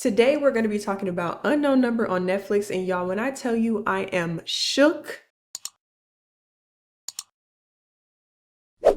Today we're going to be talking about Unknown Number on Netflix, and y'all, when I tell you I am shook.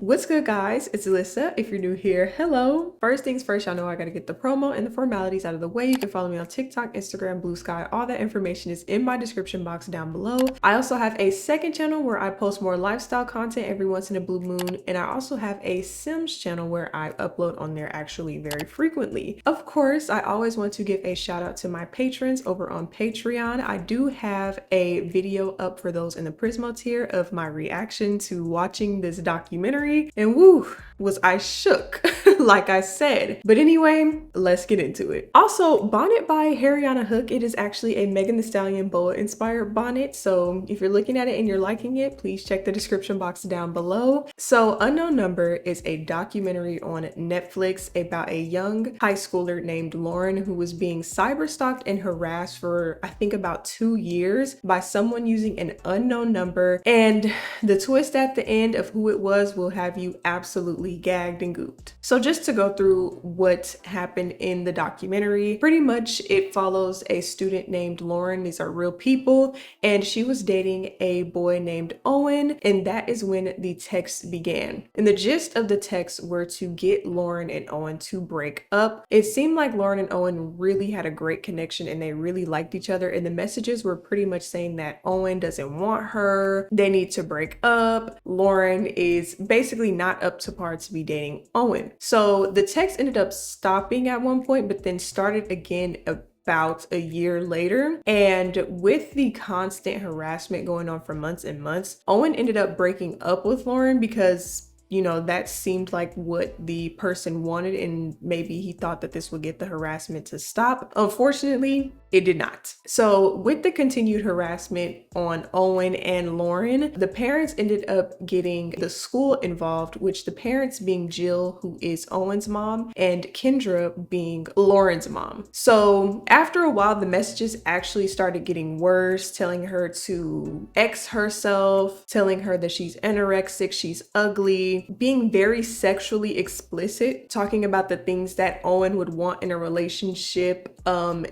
What's good, guys? It's Alissa. If you're new here, hello. First things first, y'all know I gotta get the promo and the formalities out of the way. You can follow me on TikTok, Instagram, Blue Sky. All that information is in my description box down below. I also have a second channel where I post more lifestyle content every once in a blue moon, and I also have a Sims channel where I upload on there actually very frequently. Of course, I always want to give a shout out to my patrons over on Patreon. I do have a video up for those in the Prismo tier of my reaction to watching this documentary. And woo, was I shook, like I said. But anyway, let's get into it. Also, bonnet by 𝙕𝙪𝙗𝙪𝙗𝙧 Hook. It is actually a Megan Thee Stallion boa inspired bonnet. So if you're looking at it and you're liking it, please check the description box down below. So Unknown Number is a documentary on Netflix about a young high schooler named Lauren who was being cyber stalked and harassed for, I think, about 2 years by someone using an unknown number. And the twist at the end of who it was will have you absolutely gagged and gooped. So just to go through what happened in the documentary, pretty much it follows a student named Lauren. These are real people, and she was dating a boy named Owen, and that is when the text began. And the gist of the text were to get Lauren and Owen to break up. It seemed like Lauren and Owen really had a great connection and they really liked each other, and the messages were pretty much saying that Owen doesn't want her, they need to break up, Lauren is basically not up to par to be dating Owen. So the text ended up stopping at one point, but then started again about a year later. And with the constant harassment going on for months and months, Owen ended up breaking up with Lauren because, you know, that seemed like what the person wanted, and maybe he thought that this would get the harassment to stop. Unfortunately, it did not. So with the continued harassment on Owen and Lauren, the parents ended up getting the school involved, which the parents being Jill, who is Owen's mom, and Kendra being Lauren's mom. So after a while, the messages actually started getting worse, telling her to X herself, telling her that she's anorexic, she's ugly, being very sexually explicit, talking about the things that Owen would want in a relationship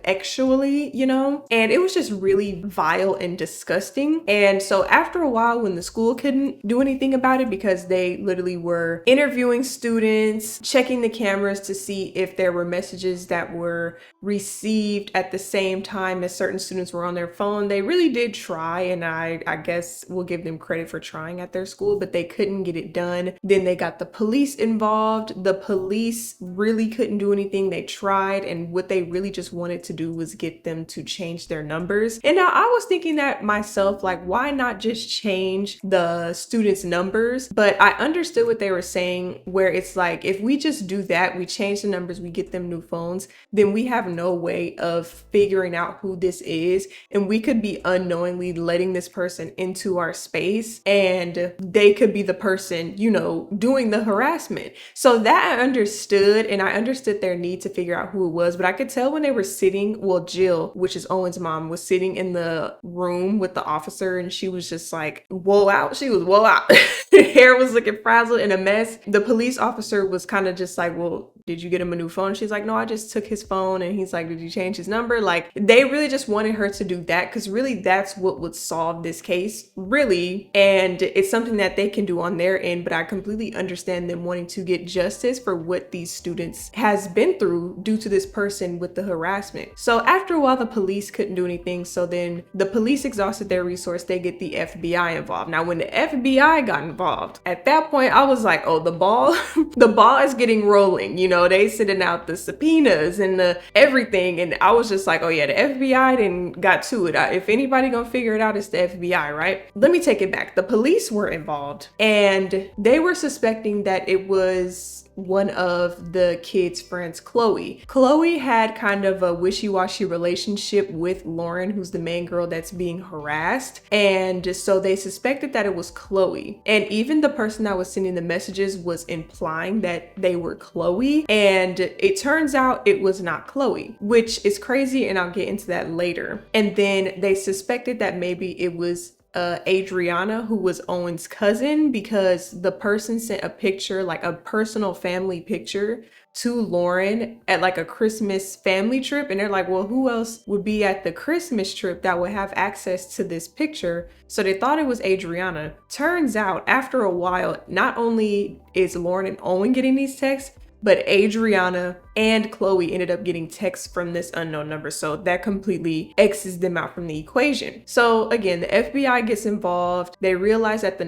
sexually, you know, and it was just really vile and disgusting. And so after a while, when the school couldn't do anything about it because they literally were interviewing students, checking the cameras to see if there were messages that were received at the same time as certain students were on their phone, they really did try, and I guess we'll give them credit for trying at their school, but they couldn't get it done. Then they got the police involved. The police really couldn't do anything. They tried, and what they really just wanted to do was get them to change their numbers. And now I was thinking that myself, like, why not just change the students' numbers? But I understood what they were saying, where it's like, if we just do that, we change the numbers, we get them new phones, then we have no way of figuring out who this is, and we could be unknowingly letting this person into our space, and they could be the person, you know, doing the harassment. So that I understood, and I understood their need to figure out who it was, but I could tell when they were sitting, well, Jill, which is Owen's mom, was sitting in the room with the officer, and she was just like, whoa out. She was whoa out. Her hair was looking frazzled and a mess. The police officer was kind of just like, well, did you get him a new phone? She's like, no, I just took his phone. And he's like, did you change his number? Like, they really just wanted her to do that, because really that's what would solve this case, really. And it's something that they can do on their end, but I completely understand them wanting to get justice for what these students has been through due to this person with the harassment. So after a while, the police couldn't do anything. So then the police exhausted their resource. They get the FBI involved. Now, when the FBI got involved, at that point, I was like, oh, the ball is getting rolling. You know, they sending out the subpoenas and the everything. And I was just like, oh yeah, the FBI then got to it. If anybody gonna figure it out, it's the FBI, right? Let me take it back. The police were involved, and they were suspecting that it was one of the kids' friends, Chloe. Chloe had kind of a wishy-washy relationship with Lauren, who's the main girl that's being harassed. And so they suspected that it was Chloe. And even the person that was sending the messages was implying that they were Chloe. And it turns out it was not Chloe, which is crazy, and I'll get into that later. And then they suspected that maybe it was Adriana, who was Owen's cousin, because the person sent a picture, like a personal family picture, to Lauryn at like a Christmas family trip, and they're like, well, who else would be at the Christmas trip that would have access to this picture? So they thought it was Adriana. Turns out after a while, not only is Lauryn and Owen getting these texts, but Adriana and Chloe ended up getting texts from this unknown number. So that completely X's them out from the equation. So again, the FBI gets involved. They realize that the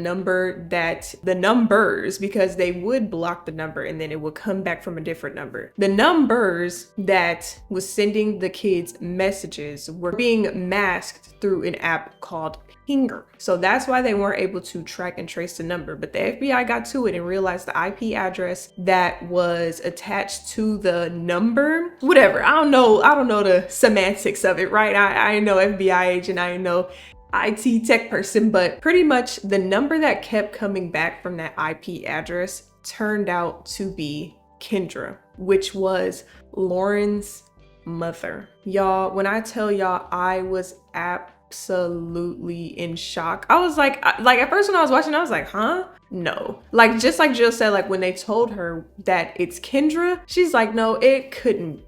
numbers, because they would block the number and then it would come back from a different number. The numbers that was sending the kids messages were being masked through an app called Pinger. So that's why they weren't able to track and trace the number. But the FBI got to it and realized the IP address that was attached to the number, whatever, I don't know the semantics of it, right? I ain't no FBI agent, I ain't no IT tech person, but pretty much the number that kept coming back from that IP address turned out to be Kendra, which was Lauryn's mother. Y'all, when I tell y'all, I was absolutely in shock. I was like at first when I was watching, I was like, huh? No. Like, just like Jill said, like when they told her that it's Kendra, she's like, no, it couldn't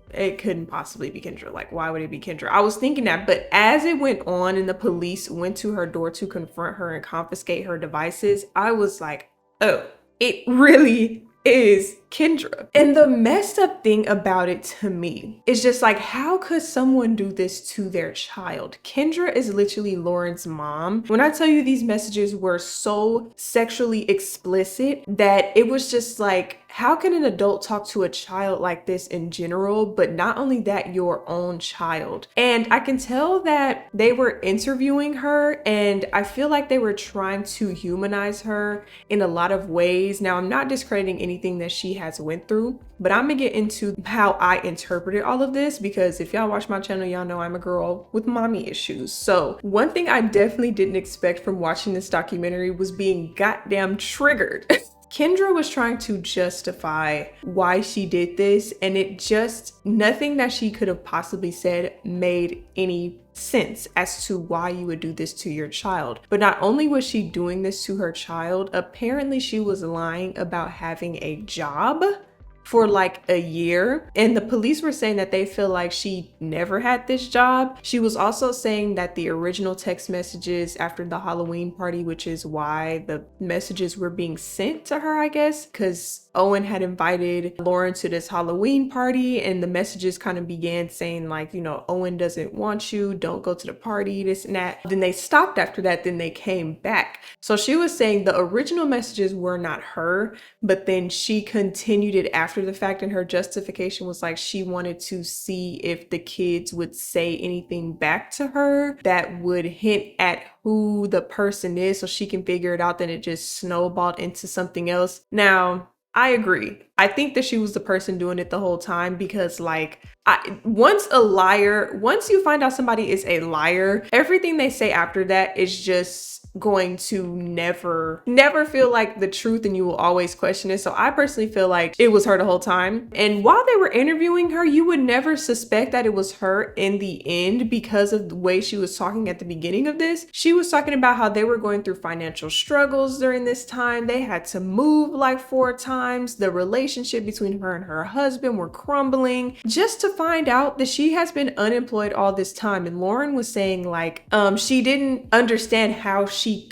possibly be Kendra. Like, why would it be Kendra? I was thinking that, but as it went on and the police went to her door to confront her and confiscate her devices, I was like, oh, it really is Kendra. And the messed up thing about it to me is just like, how could someone do this to their child? Kendra is literally Lauryn's mom. When I tell you these messages were so sexually explicit that it was just like, how can an adult talk to a child like this in general, but not only that, your own child? And I can tell that they were interviewing her, and I feel like they were trying to humanize her in a lot of ways. Now, I'm not discrediting anything that she has went through, but I'm gonna get into how I interpreted all of this, because if y'all watch my channel, y'all know I'm a girl with mommy issues. So one thing I definitely didn't expect from watching this documentary was being goddamn triggered. Kendra was trying to justify why she did this, and nothing that she could have possibly said made any sense as to why you would do this to your child. But not only was she doing this to her child, apparently she was lying about having a job for like a year, and the police were saying that they feel like she never had this job. She was also saying that the original text messages after the Halloween party, which is why the messages were being sent to her, I guess, because Owen had invited Lauryn to this Halloween party, and the messages kind of began saying like, you know, Owen doesn't want you, don't go to the party, this and that. Then they stopped after that, then they came back. So she was saying the original messages were not her, but then she continued it after the fact, and her justification was like she wanted to see if the kids would say anything back to her that would hint at who the person is so she can figure it out. Then it just snowballed into something else. Now, I agree. I think that she was the person doing it the whole time, because like, once you find out somebody is a liar, everything they say after that is just going to never feel like the truth, and you will always question it. So I personally feel like it was her the whole time. And while they were interviewing her, you would never suspect that it was her in the end, because of the way she was talking at the beginning of this. She was talking about how they were going through financial struggles during this time. They had to move like 4 times. The relationship between her and her husband were crumbling, just to find out that she has been unemployed all this time. And Lauryn was saying like, she didn't understand how she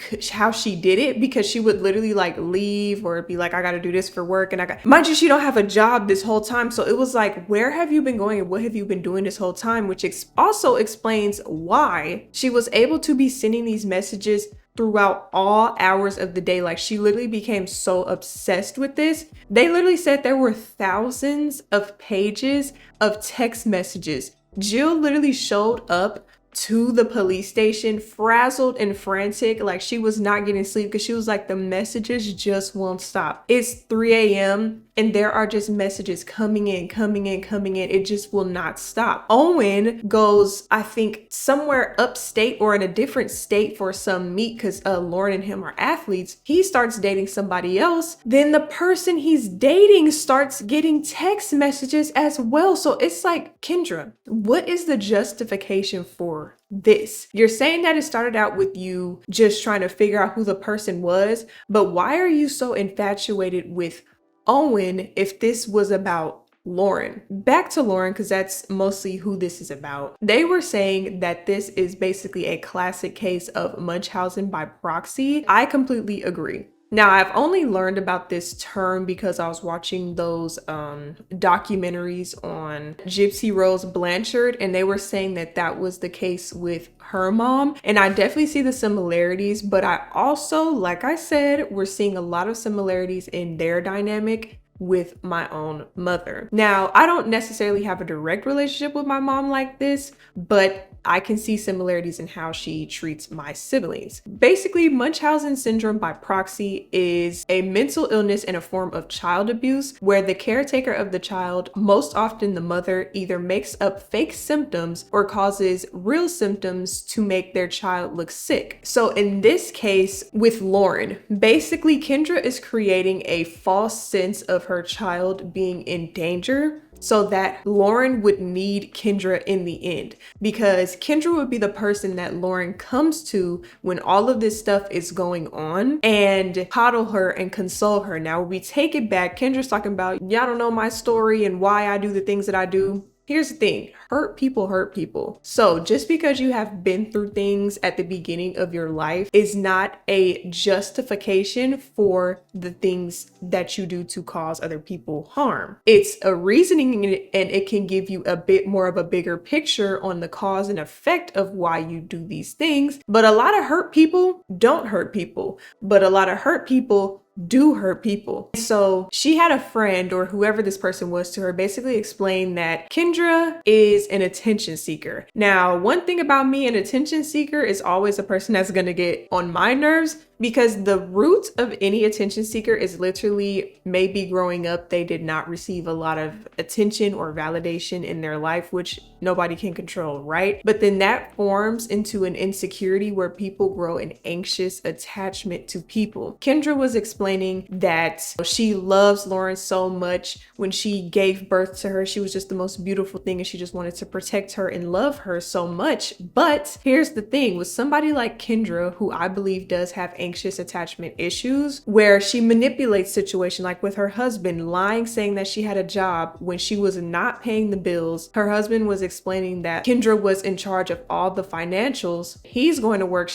did it, because she would literally like leave or be like, I gotta do this for work, and mind you, she don't have a job this whole time. So it was like, where have you been going and what have you been doing this whole time? Which also explains why she was able to be sending these messages throughout all hours of the day. Like, she literally became so obsessed with this. They literally said there were thousands of pages of text messages. Jill literally showed up to the police station frazzled and frantic, like she was not getting sleep, because she was like, the messages just won't stop. It's 3 a.m. and there are just messages coming in, coming in, coming in. It just will not stop. Owen goes, I think, somewhere upstate or in a different state for some meet because Lauryn and him are athletes. He starts dating somebody else. Then the person he's dating starts getting text messages as well. So it's like, Kendra, what is the justification for this? You're saying that it started out with you just trying to figure out who the person was, but why are you so infatuated with Owen if this was about Lauryn? Back to Lauryn, because that's mostly who this is about. They were saying that this is basically a classic case of Munchausen by proxy. I completely agree. Now, I've only learned about this term because I was watching those documentaries on Gypsy Rose Blanchard, and they were saying that that was the case with her mom. And I definitely see the similarities, but I also, like I said, we're seeing a lot of similarities in their dynamic with my own mother. Now, I don't necessarily have a direct relationship with my mom like this, but I can see similarities in how she treats my siblings. Basically, Munchausen syndrome by proxy is a mental illness and a form of child abuse where the caretaker of the child, most often the mother, either makes up fake symptoms or causes real symptoms to make their child look sick. So in this case with Lauryn, basically Kendra is creating a false sense of her child being in danger so that Lauryn would need Kendra in the end, because Kendra would be the person that Lauryn comes to when all of this stuff is going on and coddle her and console her. Now, when we take it back, Kendra's talking about, y'all don't know my story and why I do the things that I do. Here's the thing, hurt people hurt people. So just because you have been through things at the beginning of your life is not a justification for the things that you do to cause other people harm. It's a reasoning, and it can give you a bit more of a bigger picture on the cause and effect of why you do these things. But a lot of hurt people don't hurt people, but a lot of hurt people do hurt people. So she had a friend, or whoever this person was to her, basically explain that Kendra is an attention seeker. Now, one thing about me, an attention seeker is always a person that's gonna get on my nerves, because the root of any attention seeker is literally maybe growing up they did not receive a lot of attention or validation in their life, which nobody can control, right? But then that forms into an insecurity where people grow an anxious attachment to people. Kendra was explaining that she loves Lauryn so much. When she gave birth to her, she was just the most beautiful thing, and she just wanted to protect her and love her so much. But here's the thing, with somebody like Kendra, who I believe does have anxious attachment issues, where she manipulates situation, like with her husband lying, saying that she had a job when she was not paying the bills. Her husband was explaining that Kendra was in charge of all the financials. He's going to work,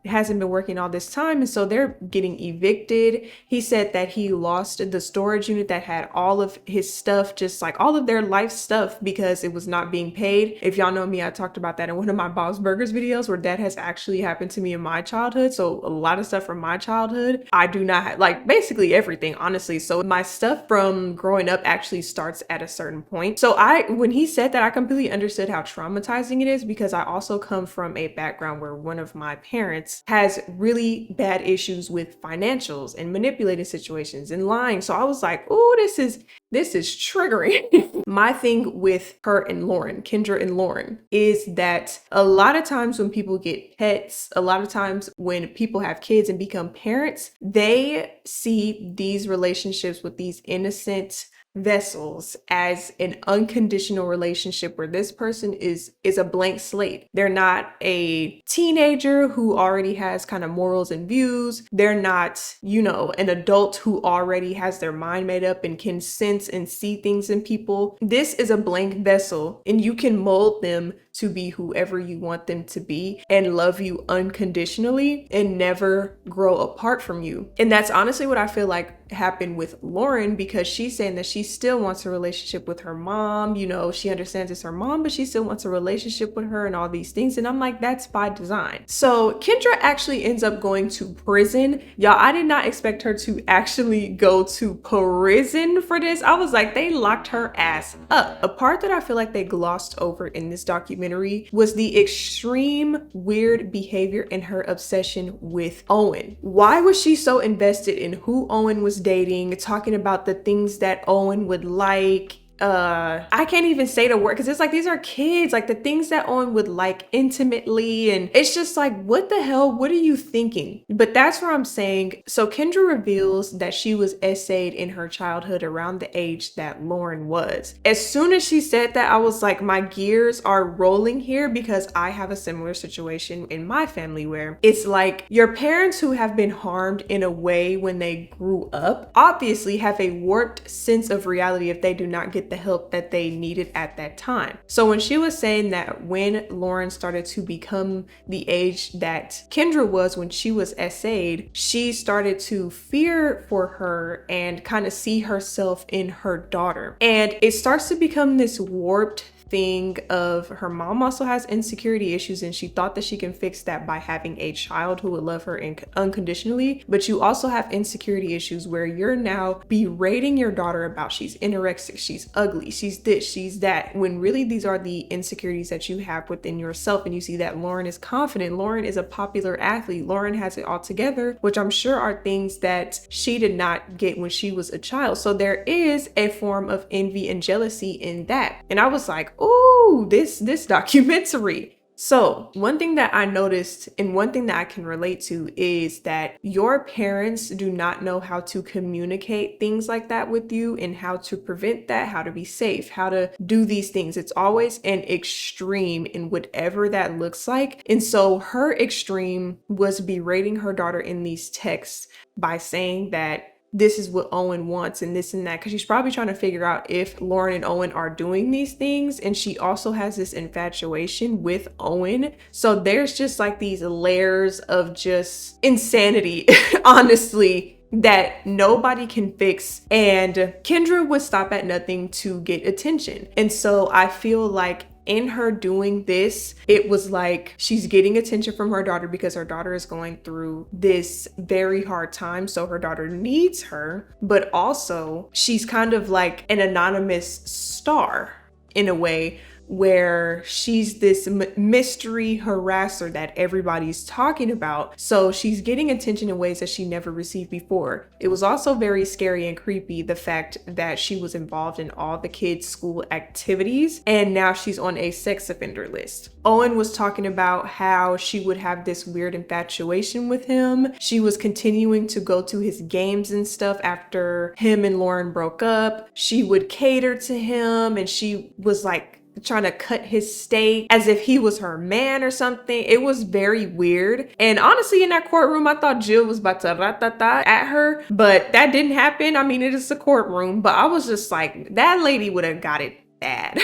hasn't been working all this time, and so they're getting evicted. He said that he lost the storage unit that had all of his stuff, just like all of their life stuff, because it was not being paid. If y'all know me, I talked about that in one of my Bob's Burgers videos, where that has actually happened to me in my childhood. So a lot of stuff from my childhood, I do not have, like basically everything, honestly. So my stuff from growing up actually starts at a certain point. So when he said that, I completely understood how traumatizing it is, because I also come from a background where one of my parents has really bad issues with financials and manipulating situations and lying. So I was like, oh, this is triggering. My thing with her and Lauryn, Kendra and Lauryn, is that a lot of times when people get pets, a lot of times when people have kids and become parents, they see these relationships with these innocent vessels as an unconditional relationship where this person is a blank slate. They're not a teenager who already has kind of morals and views. They're not, an adult who already has their mind made up and can sense and see things in people. This is a blank vessel, and you can mold them to be whoever you want them to be and love you unconditionally and never grow apart from you. And that's honestly what I feel like happened with Lauryn, because she's saying that she still wants a relationship with her mom. She understands it's her mom, but she still wants a relationship with her and all these things. And I'm like, that's by design. So Kendra actually ends up going to prison. Y'all, I did not expect her to actually go to prison for this. I was like, they locked her ass up. A part that I feel like they glossed over in this documentary documentary was the extreme weird behavior and her obsession with Owen. Why was she so invested in who Owen was dating, talking about the things that Owen would like? I can't even say the word because it's like these are kids, like the things that Owen would like intimately, and it's just like, what the hell, what are you thinking? But that's where I'm saying, so Kendra reveals that she was essayed in her childhood around the age that Lauryn was. As soon as she said that, I was like, my gears are rolling here, because I have a similar situation in my family where it's like your parents who have been harmed in a way when they grew up obviously have a warped sense of reality if they do not get the help that they needed at that time. So when she was saying that when Lauryn started to become the age that Kendra was when she was essayed, she started to fear for her and kind of see herself in her daughter. And it starts to become this warped thing of her mom also has insecurity issues, and she thought that she can fix that by having a child who would love her unconditionally. But you also have insecurity issues where you're now berating your daughter about she's anorexic, she's ugly, she's this, she's that, when really these are the insecurities that you have within yourself. And you see that Lauryn is confident, Lauryn is a popular athlete, Lauryn has it all together, which I'm sure are things that she did not get when she was a child. So there is a form of envy and jealousy in that. And I was like, ooh, this documentary. So one thing that I noticed and one thing that I can relate to is that your parents do not know how to communicate things like that with you and how to prevent that, how to be safe, how to do these things. It's always an extreme in whatever that looks like. And so her extreme was berating her daughter in these texts by saying that this is what Owen wants and this and that, because she's probably trying to figure out if Lauryn and Owen are doing these things. And she also has this infatuation with Owen. So there's just like these layers of just insanity, honestly, that nobody can fix. And Kendra would stop at nothing to get attention. And so I feel like in her doing this, it was like she's getting attention from her daughter because her daughter is going through this very hard time. So her daughter needs her, but also she's kind of like an anonymous star in a way, where she's this mystery harasser that everybody's talking about. So she's getting attention in ways that she never received before. It was also very scary and creepy, the fact that she was involved in all the kids' school activities, and now she's on a sex offender list. Owen was talking about how she would have this weird infatuation with him. She was continuing to go to his games and stuff after him and Lauryn broke up. She would cater to him, and she was like trying to cut his steak as if he was her man or something. It was very weird. And honestly, in that courtroom, I thought Jill was about to rat-tat-tat at her, but that didn't happen. I mean, it is a courtroom, but I was just like, that lady would have got it bad.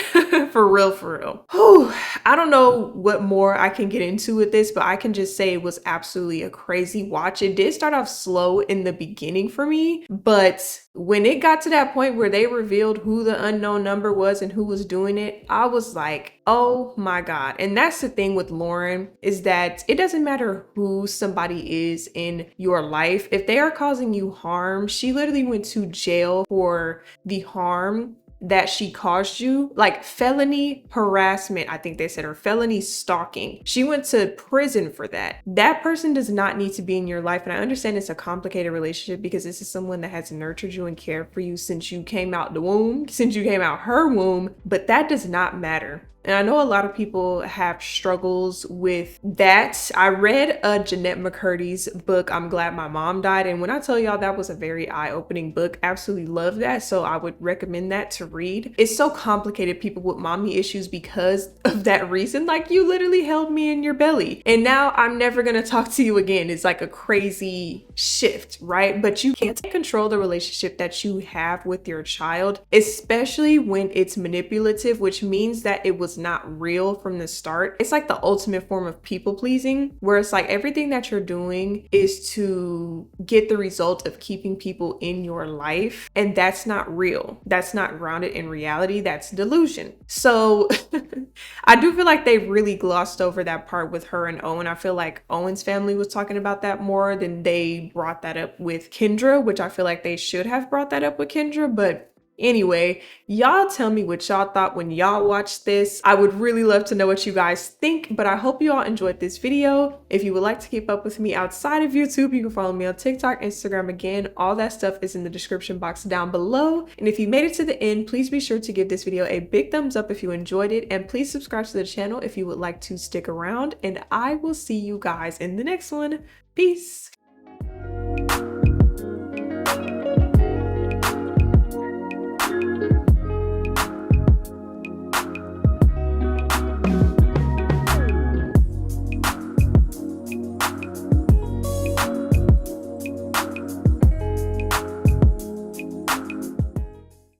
For real, for real. Whew. I don't know what more I can get into with this, but I can just say it was absolutely a crazy watch. It did start off slow in the beginning for me, but when it got to that point where they revealed who the unknown number was and who was doing it, I was like, oh my God. And that's the thing with Lauryn, is that it doesn't matter who somebody is in your life. If they are causing you harm, she literally went to jail for the harm that she caused you, like felony harassment, I think they said, or felony stalking. She went to prison for that. That person does not need to be in your life. And I understand it's a complicated relationship because this is someone that has nurtured you and cared for you since you came out the womb, since you came out her womb, but that does not matter. And I know a lot of people have struggles with that. I read Jennette McCurdy's book, I'm Glad My Mom Died. And when I tell y'all, that was a very eye-opening book. Absolutely love that. So I would recommend that to read. It's so complicated, people with mommy issues, because of that reason. Like, you literally held me in your belly and now I'm never gonna talk to you again. It's like a crazy shift, right? But you can't control the relationship that you have with your child, especially when it's manipulative, which means that it was not real from the start. It's like the ultimate form of people pleasing, where it's like everything that you're doing is to get the result of keeping people in your life. And that's not real. That's not grounded in reality. That's delusion. So I do feel like they really glossed over that part with her and Owen. I feel like Owen's family was talking about that more than they brought that up with Kendra, which I feel like they should have brought that up with Kendra, but Anyway, y'all tell me what y'all thought when y'all watched this. I would really love to know what you guys think, but I hope you all enjoyed this video. If you would like to keep up with me outside of YouTube, you can follow me on TikTok, Instagram. Again, all that stuff is in the description box down below. And if you made it to the end, please be sure to give this video a big thumbs up if you enjoyed it, and please subscribe to the channel if you would like to stick around, and I will see you guys in the next one. Peace.